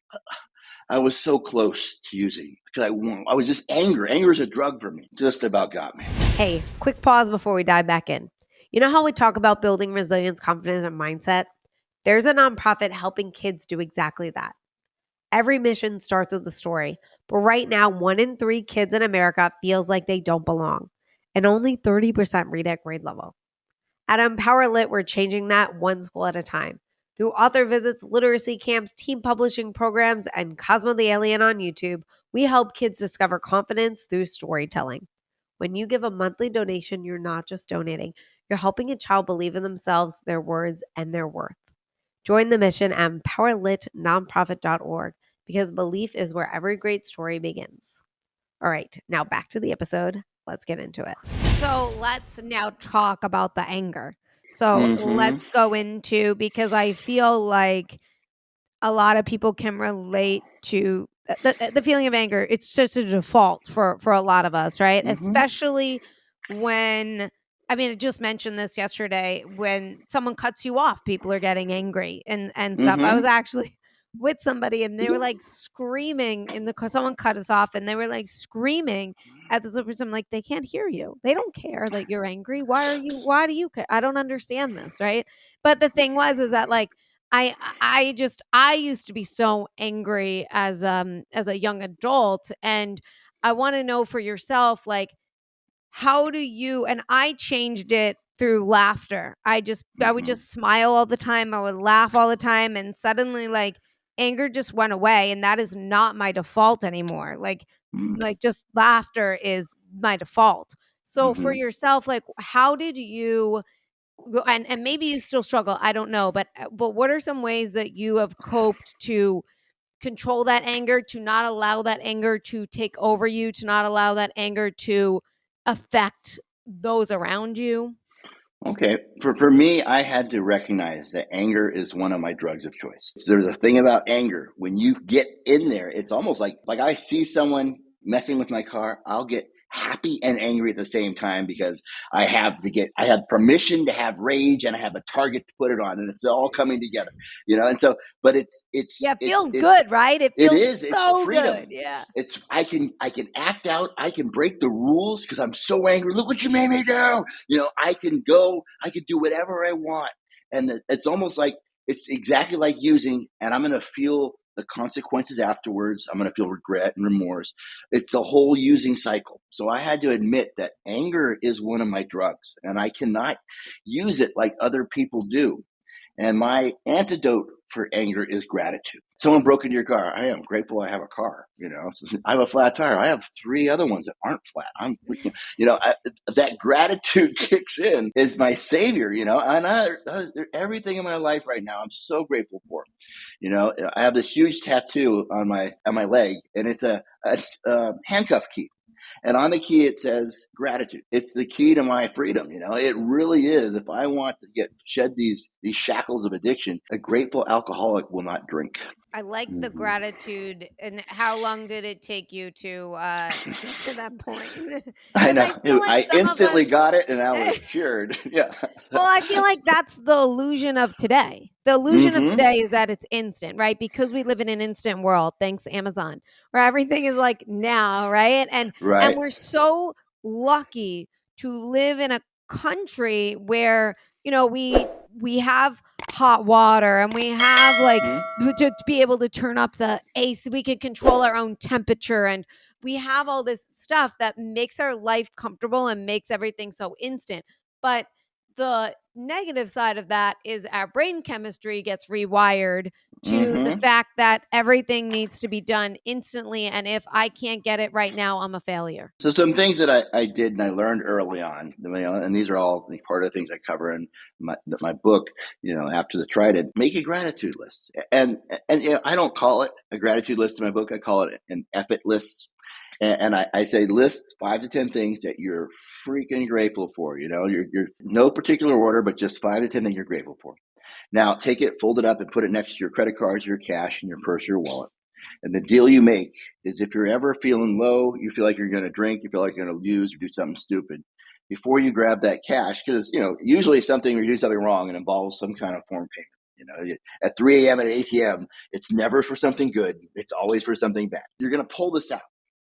so close to using because I was just angry. Anger is a drug for me. Just about got me. Hey, quick pause before we dive back in. You know how we talk about building resilience, confidence, and mindset? There's a nonprofit helping kids do exactly that. Every mission starts with a story, but right now, 1 in 3 kids in America feels like they don't belong, and only 30% read at grade level. At Empower Lit, we're changing that one school at a time. Through author visits, literacy camps, team publishing programs, and Cosmo the Alien on YouTube, we help kids discover confidence through storytelling. When you give a monthly donation, you're not just donating, you're helping a child believe in themselves, their words, and their worth. Join the mission at empowerlitnonprofit.org because belief is where every great story begins. All right, now back to the episode. Let's get into it. So let's now talk about the anger. So let's go into, because I feel like a lot of people can relate to the feeling of anger. It's just a default for a lot of us, right? Especially when, I just mentioned this yesterday, when someone cuts you off, people are getting angry and stuff. I was actually with somebody and they were like screaming someone cut us off and they were like screaming at this person. I'm like, they can't hear you. They don't care that you're angry. Why do you care? I don't understand this. Right. But the thing is that like, I used to be so angry as a young adult, and I want to know for yourself, like, how do you, and I changed it through laughter. I would just smile all the time. I would laugh all the time. And suddenly like anger just went away. And that is not my default anymore. Like just laughter is my default. So for yourself, like how did you, and maybe you still struggle, I don't know, but what are some ways that you have coped to control that anger, to not allow that anger to take over you, to not allow that anger to affect those around you? Okay. For me, I had to recognize that anger is one of my drugs of choice. There's a thing about anger. When you get in there, it's almost like I see someone messing with my car, I'll get happy and angry at the same time because I have permission to have rage and I have a target to put it on, and it's all coming together, And so, but it feels good, right? It feels is. It's so freedom. Good. Yeah. I can act out. I can break the rules because I'm so angry. Look what you made me do. I can do whatever I want. And it's almost like, it's exactly like using, and I'm going to feel the consequences afterwards. I'm going to feel regret and remorse. It's the whole using cycle. So I had to admit that anger is one of my drugs, and I cannot use it like other people do. And my antidote for anger is gratitude. Someone broke into your car. I am grateful I have a car. I have a flat tire. I have 3 other ones that aren't flat. That gratitude kicks in, is my savior. And everything in my life right now, I'm so grateful for. I have this huge tattoo on my leg, and it's a handcuff key. And on the key, it says gratitude. It's the key to my freedom. It really is. If I want to shed these shackles of addiction, a grateful alcoholic will not drink. I like the gratitude. And how long did it take you to that point? I know. I feel like I instantly got it, and I was cured. Yeah. Well, I feel like that's the illusion of today. The illusion of today is that it's instant, right? Because we live in an instant world, thanks Amazon, where everything is like now, right? And we're so lucky to live in a country where, we have hot water, and we have like to be able to turn up the AC. We can control our own temperature, and we have all this stuff that makes our life comfortable and makes everything so instant. But the negative side of that is our brain chemistry gets rewired to the fact that everything needs to be done instantly. And if I can't get it right now, I'm a failure. So some things that I did and I learned early on, and these are all part of the things I cover in my book, after the Trident, make a gratitude list. And I don't call it a gratitude list in my book. I call it an effort list. And I say list 5 to 10 things that you're freaking grateful for. You're no particular order, but just 5 to 10 things you're grateful for. Now take it, fold it up, and put it next to your credit cards, your cash, and your purse, your wallet. And the deal you make is, if you're ever feeling low, you feel like you're going to drink, you feel like you're going to lose or do something stupid, before you grab that cash, because usually you're doing something wrong and involves some kind of form payment. At 3 a.m. at an ATM, it's never for something good. It's always for something bad. You're going to pull this out.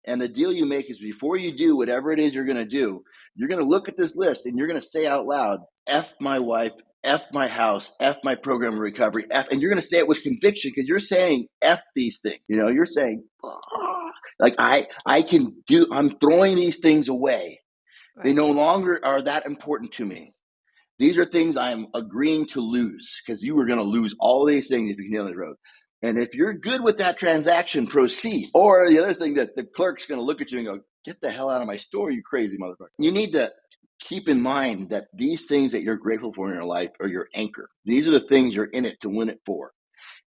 And the deal you make is, before you do whatever it is you're going to do, you're going to look at this list and you're going to say out loud, F my wife, F my house, F my program of recovery, F, and you're going to say it with conviction, because you're saying F these things. You're saying, like, I'm throwing these things away. Right. They no longer are that important to me. These are things I'm agreeing to lose, because you were going to lose all these things if you continue on the road. And if you're good with that transaction, proceed. Or the other thing, that the clerk's going to look at you and go, get the hell out of my store, you crazy motherfucker. You need to keep in mind that these things that you're grateful for in your life are your anchor. These are the things you're in it to win it for.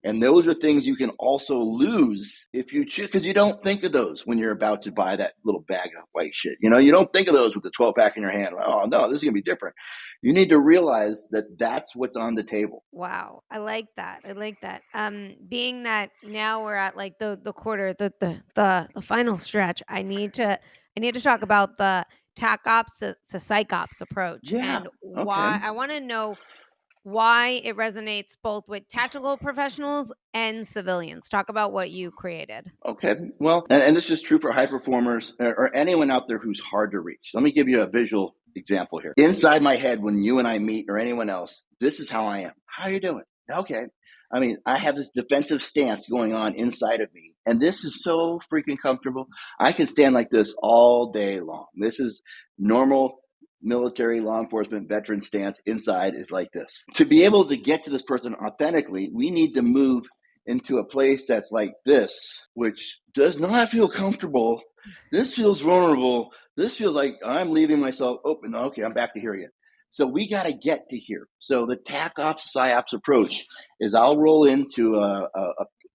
And those are things you can also lose if you choose, because you don't think of those when you're about to buy that little bag of white shit. You don't think of those with the 12-pack in your hand. Oh, no, this is going to be different. You need to realize that that's what's on the table. Wow. I like that. Being that now we're at like the quarter, the final stretch, I need to talk about the TACOPS to PSYOPS approach, and why. I want to know why it resonates both with tactical professionals and civilians. Talk about what you created. Okay. Well, and this is true for high performers or anyone out there who's hard to reach. Let me give you a visual example here. Inside my head, when you and I meet, or anyone else, this is how I am. How are you doing? Okay. I mean, I have this defensive stance going on inside of me, and this is so freaking comfortable. I can stand like this all day long. This is normal military, law enforcement, veteran stance. Inside is like this. To be able to get to this person authentically, we need to move into a place that's like this, which does not feel comfortable. This feels vulnerable. This feels like I'm leaving myself open. Okay, I'm back to here again. So we got to get to here. So the TACOPS PSYOPS approach is I'll roll into a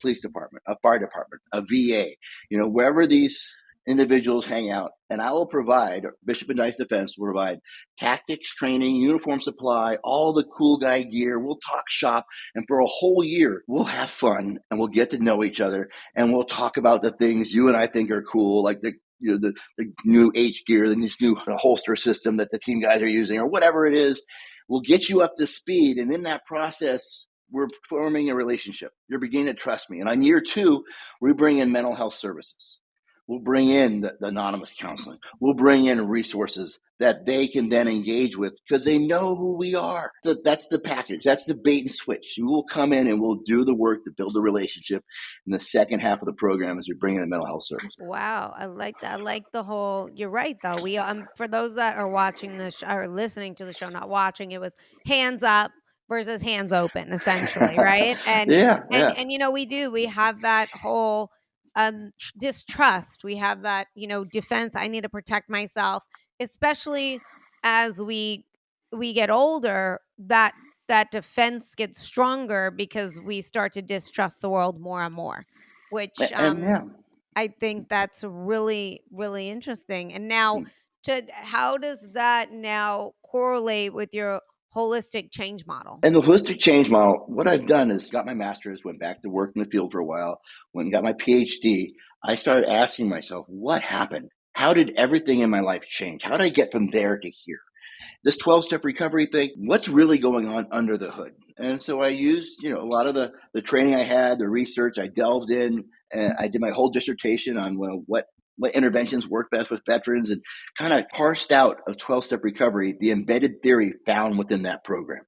police department, a fire department, a VA, wherever these individuals hang out, and I will provide, Bishop and Dice Defense will provide tactics, training, uniform supply, all the cool guy gear. We'll talk shop, and for a whole year, we'll have fun, and we'll get to know each other, and we'll talk about the things you and I think are cool, like the new H gear, this new holster system that the team guys are using, or whatever it is. We'll get you up to speed, and in that process, we're forming a relationship. You're beginning to trust me. And on year 2, we bring in mental health services. We'll bring in the anonymous counseling. We'll bring in resources that they can then engage with because they know who we are. That's the package. That's the bait and switch. We will come in and we'll do the work to build the relationship in the second half of the program as we bring in the mental health service. Wow, I like that. I like the whole. You're right, though. We for those that are watching this or listening to the show, not watching, it was hands up versus hands open, essentially, right? And yeah. we have that whole distrust. We have that defense. I need to protect myself, especially as we get older. That defense gets stronger because we start to distrust the world more and more, which I think that's really, really interesting. And now, how does that now correlate with your holistic change model? And the holistic change model, what I've done is got my master's, went back to work in the field for a while, went and got my PhD. I started asking myself, what happened? How did everything in my life change? How did I get from there to here? This 12-step recovery thing, what's really going on under the hood? And so I used, a lot of the training I had, the research, I delved in, and I did my whole dissertation on what interventions work best with veterans and kind of parsed out of 12-step recovery, the embedded theory found within that program.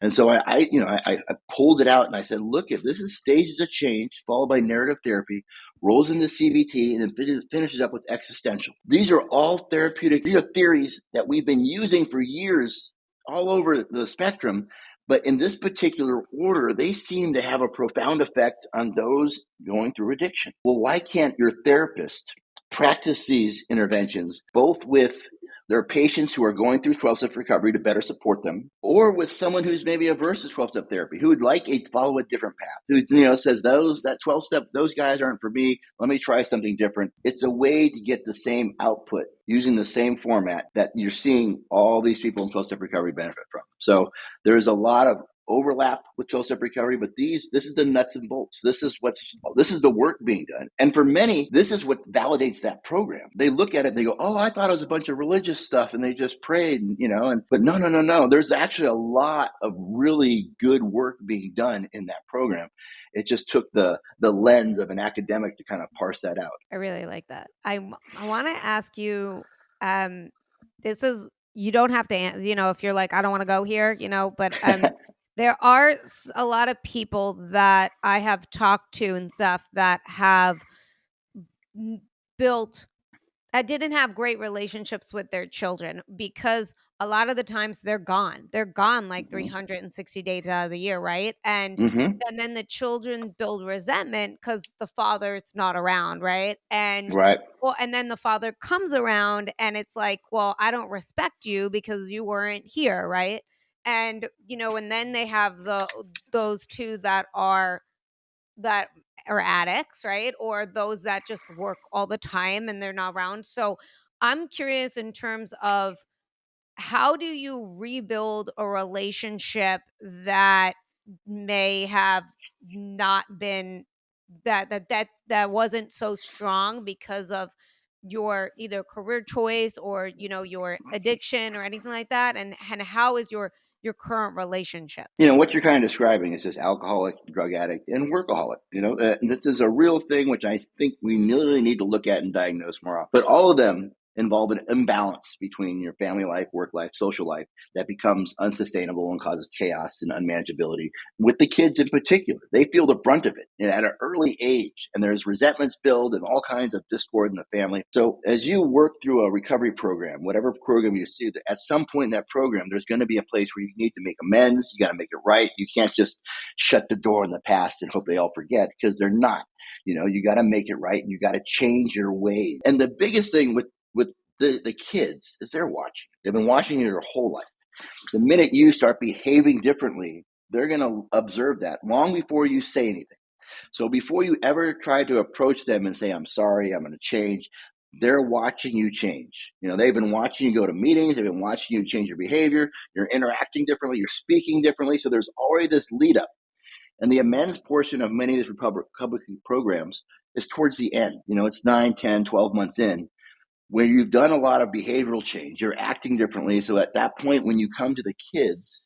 And so I pulled it out and I said, look, if this is stages of change followed by narrative therapy, rolls into CBT, and then finishes up with existential. These are all therapeutic theories that we've been using for years all over the spectrum. But in this particular order, they seem to have a profound effect on those going through addiction. Well, why can't your therapist practice these interventions both with their patients who are going through 12-step recovery to better support them, or with someone who's maybe averse to 12-step therapy, who would like to follow a different path, who says that 12-step, those guys aren't for me. Let me try something different. It's a way to get the same output using the same format that you're seeing all these people in 12-step recovery benefit from. So there's a lot of overlap with 12-step recovery, but this is the nuts and bolts. This is the work being done. And for many, this is what validates that program. They look at it and they go, oh, I thought it was a bunch of religious stuff and they just prayed, but no. There's actually a lot of really good work being done in that program. It just took the lens of an academic to kind of parse that out. I really like that. I want to ask you, this is, you don't have to, if you're like, I don't want to go here, but there are a lot of people that I have talked to and stuff that have didn't have great relationships with their children because a lot of the times they're gone. They're gone like 360 days out of the year, right? And then the children build resentment because the father's not around, right? And then the father comes around and it's like, well, I don't respect you because you weren't here, right? And and then they have those two that are addicts, right? Or those that just work all the time and they're not around. So I'm curious in terms of, how do you rebuild a relationship that may have not been that wasn't so strong because of your either career choice or your addiction or anything like that, and how is your current relationship? What you're kind of describing is this alcoholic, drug addict, and workaholic. This is a real thing, which I think we really need to look at and diagnose more often. But all of them involve an imbalance between your family life, work life, social life that becomes unsustainable and causes chaos and unmanageability with the kids in particular. They feel the brunt of it at an early age, and there's resentments build and all kinds of discord in the family. So as you work through a recovery program, whatever program you see, at some point in that program, there's going to be a place where you need to make amends. You got to make it right. You can't just shut the door in the past and hope they all forget, because they're not. You got to make it right, and you got to change your ways. And the biggest thing with the kids is they're watching. They've been watching you your whole life. The minute you start behaving differently, they're going to observe that long before you say anything. So before you ever try to approach them and say, I'm sorry, I'm going to change, they're watching you change. They've been watching you go to meetings. They've been watching you change your behavior. You're interacting differently. You're speaking differently. So there's already this lead up. And the amends portion of many of these Republican programs is towards the end. It's 9, 10, 12 months in, where you've done a lot of behavioral change. You're acting differently. So at that point, when you come to the kids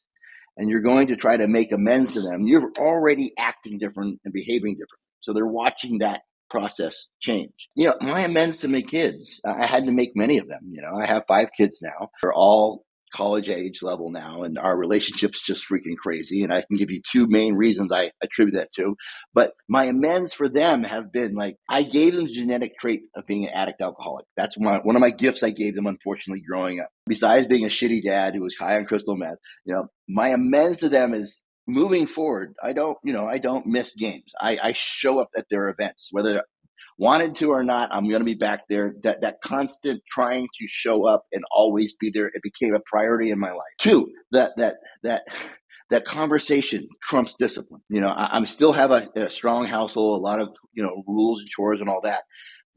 and you're going to try to make amends to them, you're already acting different and behaving different. So they're watching that process change. My amends to my kids, I had to make many of them. I have 5 kids now. They're all college age level now, and our relationship's just freaking crazy. And I can give you 2 main reasons I attribute that to. But my amends for them have been like, I gave them the genetic trait of being an addict alcoholic. That's one of my gifts I gave them, unfortunately, growing up. Besides being a shitty dad who was high on crystal meth, my amends to them is, moving forward, I don't miss games. I show up at their events, whether wanted to or not. I'm going to be back there. That constant trying to show up and always be there, it became a priority in my life. 2, that conversation trumps discipline. I still have a strong household, a lot of rules and chores and all that.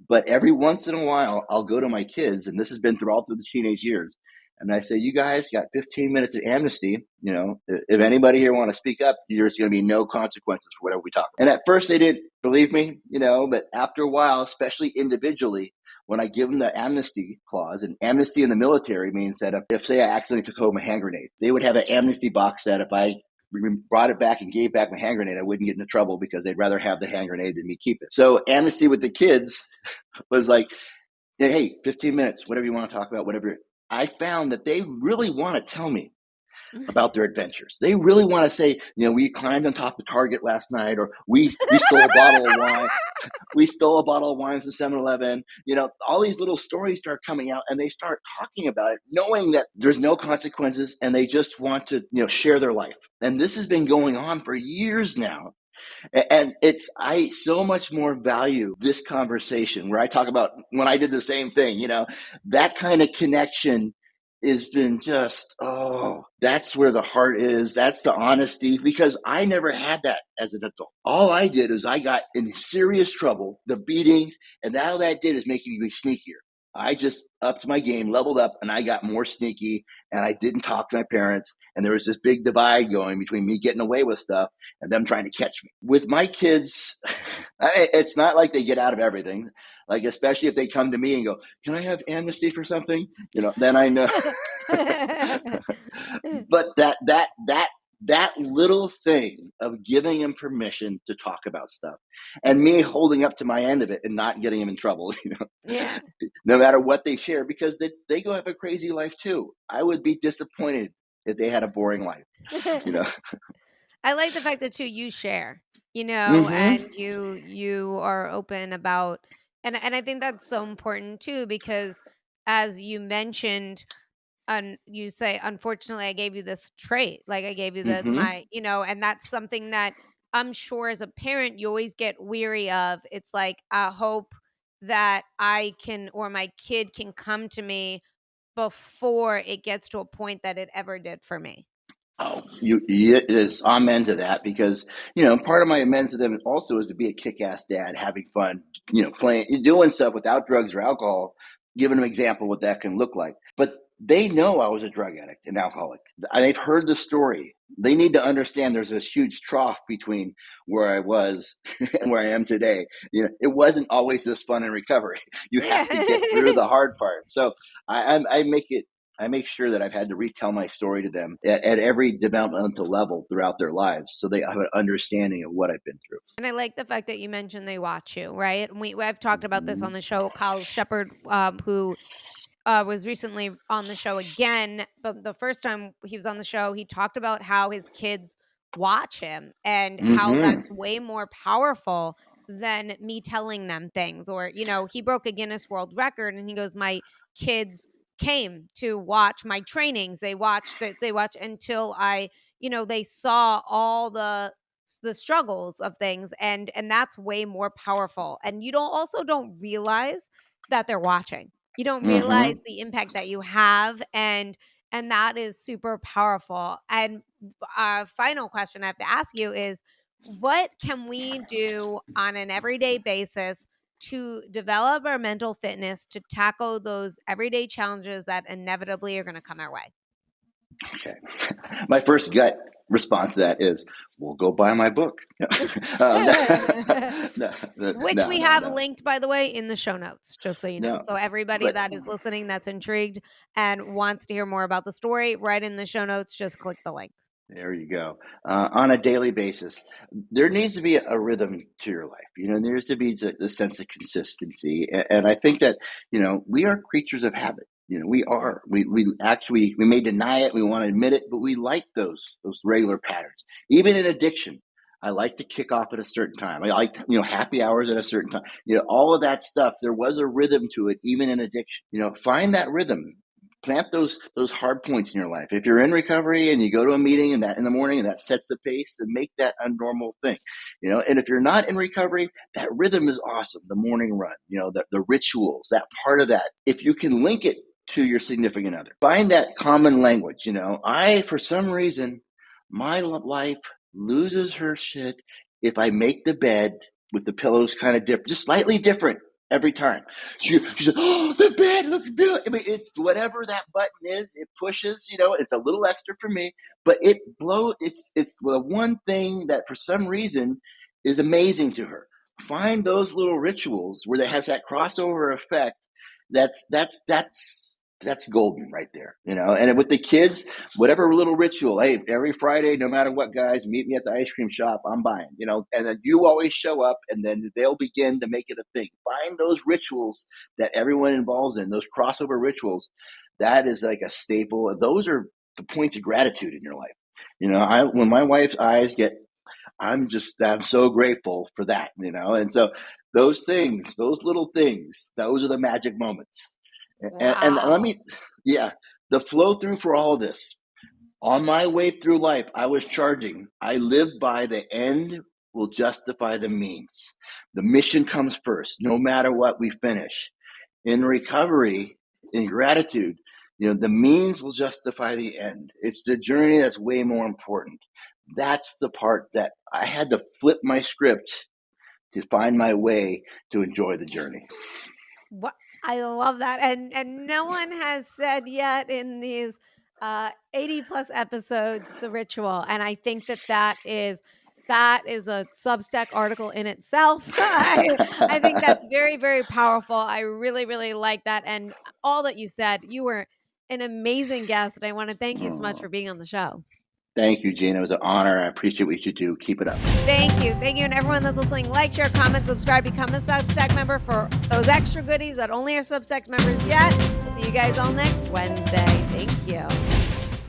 But every once in a while, I'll go to my kids, and this has been throughout the teenage years, and I say, you guys got 15 minutes of amnesty. If anybody here want to speak up, there's going to be no consequences for whatever we talk about. And at first they didn't believe me, but after a while, especially individually, when I give them the amnesty clause, and amnesty in the military means that if say I accidentally took home a hand grenade, they would have an amnesty box that if I brought it back and gave back my hand grenade, I wouldn't get into trouble because they'd rather have the hand grenade than me keep it. So amnesty with the kids was like, hey, 15 minutes, whatever you want to talk about, whatever. I found that they really want to tell me about their adventures. They really want to say, we climbed on top of Target last night, or we stole a bottle of wine. We stole a bottle of wine from 7-Eleven. All these little stories start coming out, and they start talking about it, knowing that there's no consequences, and they just want to, share their life. And this has been going on for years now. And I so much more value this conversation where I talk about when I did the same thing, that kind of connection has been just, that's where the heart is. That's the honesty, because I never had that as an adult. All I did is I got in serious trouble, the beatings, and all that did is make me be sneakier. I just upped my game, leveled up, and I got more sneaky, and I didn't talk to my parents. And there was this big divide going between me getting away with stuff and them trying to catch me. With my kids, it's not like they get out of everything. Like, especially if they come to me and go, can I have amnesty for something? Then I know. But that little thing of giving him permission to talk about stuff, and me holding up to my end of it and not getting him in trouble, Yeah. no matter what they share, because they go have a crazy life too. I would be disappointed if they had a boring life. I like the fact that too you share, Mm-hmm. and you are open about, and I think that's so important too, because as you mentioned, you say, unfortunately, I gave you this trait, like I gave you Mm-hmm. my, and that's something that I'm sure as a parent you always get weary of. It's like, I hope that I can, or my kid can come to me before it gets to a point that it ever did for me. Oh, is amen to that, because part of my amends to them also is to be a kick-ass dad, having fun, playing, doing stuff without drugs or alcohol, giving them an example of what that can look like. But they know I was a drug addict and alcoholic. They've heard the story. They need to understand there's this huge trough between where I was and where I am today. It wasn't always this fun in recovery. You have to get through the hard part. So I make sure that I've had to retell my story to them at every developmental level throughout their lives, so they have an understanding of what I've been through. And I like the fact that you mentioned they watch you, right? And I've talked about this on the show. Kyle Shepard, who was recently on the show again, but the first time he was on the show, he talked about how his kids watch him and how that's way more powerful than me telling them things. Or, he broke a Guinness World Record and he goes, my kids came to watch my trainings. They watched until they saw all the struggles of things, and that's way more powerful. And you don't realize that they're watching. You don't realize the impact that you have, and that is super powerful. And final question I have to ask you is, what can we do on an everyday basis to develop our mental fitness to tackle those everyday challenges that inevitably are going to come our way? Okay. My first gut response to that is, we'll go buy my book. Which we have linked, by the way, in the show notes, just so you know. So everybody that is listening that's intrigued and wants to hear more about the story, right in the show notes, just click the link. There you go. On a daily basis, there needs to be a rhythm to your life. There needs to be the sense of consistency. And I think that, we are creatures of habit. We are. We may deny it. We want to admit it, but we like those regular patterns. Even in addiction, I like to kick off at a certain time. I like, happy hours at a certain time. All of that stuff. There was a rhythm to it, even in addiction. Find that rhythm. Plant those hard points in your life. If you're in recovery and you go to a meeting and that in the morning and that sets the pace, then make that a normal thing. And if you're not in recovery, that rhythm is awesome. The morning run, the rituals, that part of that. If you can link it to your significant other, find that common language. For some reason, my wife loses her shit if I make the bed with the pillows kind of different, just slightly different every time. She said, "Oh, the bed looks beautiful." I mean, it's whatever that button is, it pushes, it's a little extra for me, but it blows. It's the one thing that for some reason is amazing to her. Find those little rituals where it has that crossover effect. That's golden right there, and with the kids, whatever little ritual, hey, every Friday, no matter what, guys, meet me at the ice cream shop, I'm buying, and then you always show up, and then they'll begin to make it a thing. Find those rituals that everyone involves in, those crossover rituals. That is like a staple. Those are the points of gratitude in your life. When my wife's eyes get, I'm so grateful for that, and so those things, those little things, those are the magic moments. Wow. And the flow through for all of this. On my way through life, I was charging. I live by the end will justify the means. The mission comes first, no matter what we finish. In recovery, in gratitude, the means will justify the end. It's the journey that's way more important. That's the part that I had to flip my script to find my way to enjoy the journey. What? I love that. And no one has said yet in these 80 plus episodes, the ritual. And I think that is a Substack article in itself. I think that's very, very powerful. I really, really like that. And all that you said, you were an amazing guest. And I want to thank you so much for being on the show. Thank you, Gina. It was an honor. I appreciate what you do. Keep it up. Thank you. Thank you. And everyone that's listening, like, share, comment, subscribe, become a Substack member for those extra goodies that only our Substack members get. See you guys all next Wednesday. Thank you.